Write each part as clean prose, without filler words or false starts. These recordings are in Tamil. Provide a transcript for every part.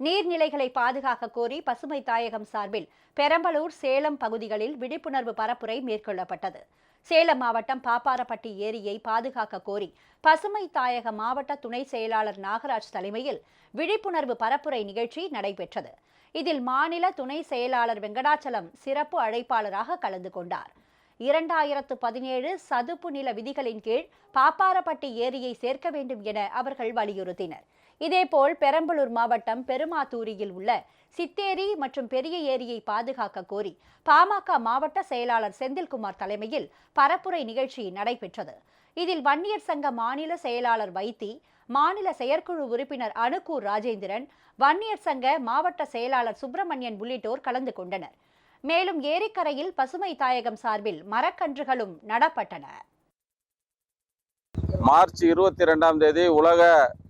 நீர்நிலைகளை பாதுகாக்க கோரி பசுமை தாயகம் சார்பில் பெரம்பலூர், சேலம் பகுதிகளில் விழிப்புணர்வு பரப்புரை மேற்கொள்ளப்பட்டது. சேலம் மாவட்டம் பாப்பாரப்பட்டி ஏரியை பாதுகாக்க கோரி பசுமை தாயக மாவட்ட துணை செயலாளர் நாகராஜ் தலைமையில் விழிப்புணர்வு பரப்புரை நிகழ்ச்சி நடைபெற்றது. இதில் மாநில துணை செயலாளர் வெங்கடாச்சலம் சிறப்பு அழைப்பாளராக கலந்து கொண்டார். 2017 சதுப்பு நில விதிகளின் கீழ் பாப்பாரப்பட்டி ஏரியை சேர்க்க வேண்டும் என அவர்கள் வலியுறுத்தினர். இதேபோல் பெரம்பலூர் மாவட்டம் பெருமாத்தூரியில் உள்ள சித்தேரி மற்றும் பெரிய ஏரியை பாதுகாக்க கோரி பாமக மாவட்ட செயலாளர் செந்தில்குமார் தலைமையில் பரப்புரை நிகழ்ச்சி நடைபெற்றது. இதில் வன்னியர் சங்க மாநில செயலாளர் வைத்தி, மாநில செயற்குழு உறுப்பினர் அனுக்கூர் ராஜேந்திரன், வன்னியர் சங்க மாவட்ட செயலாளர் சுப்பிரமணியன் உள்ளிட்டோர் கலந்து கொண்டனர். மேலும் ஏரிக்கரையில் பசுமை தாயகம் சார்பில் மரக்கன்றுகளும் நடப்பட்டன. மார்ச் 22ஆம் தேதி உலக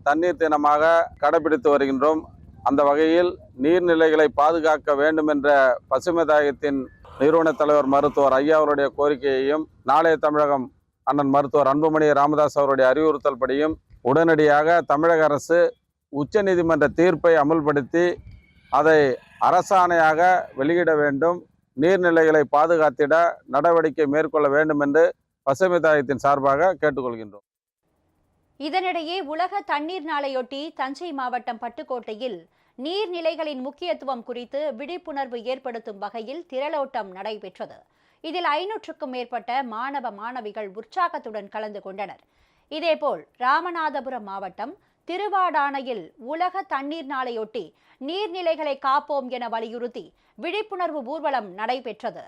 தண்ணீர் தினமாக கடைபிடித்து வருகின்றோம். அந்த வகையில் நீர்நிலைகளை பாதுகாக்க வேண்டும் என்ற பசுமை தாயகத்தின் நிறுவன தலைவர் மருத்துவர் ஐயா அவருடைய கோரிக்கையையும், நாளைய தமிழகம் அண்ணன் மருத்துவர் அன்புமணி ராமதாஸ் அவருடைய அறிவுறுத்தல் படியும் உடனடியாக தமிழக அரசு உச்சநீதிமன்ற தீர்ப்பை அமுல்படுத்தி அதை அரசாணையாக வெளியிட வேண்டும், நீர்நிலைகளை பாதுகாத்திட நடவடிக்கை மேற்கொள்ள வேண்டும் என்று பசுமை தாயகத்தின் சார்பாக கேட்டுக்கொள்கின்றோம். இதனிடையே உலக தண்ணீர் நாளையொட்டி தஞ்சை மாவட்டம் பட்டுக்கோட்டையில் நீர்நிலைகளின் முக்கியத்துவம் குறித்து விழிப்புணர்வு ஏற்படுத்தும் வகையில் திரளோட்டம் நடைபெற்றது. இதில் 500க்கும் மேற்பட்ட மாணவ மாணவிகள் உற்சாகத்துடன் கலந்து கொண்டனர். இதேபோல் ராமநாதபுரம் மாவட்டம் திருவாடானையில் உலக தண்ணீர் நாளையொட்டி நீர்நிலைகளை காப்போம் என வலியுறுத்தி விழிப்புணர்வு ஊர்வலம் நடைபெற்றது.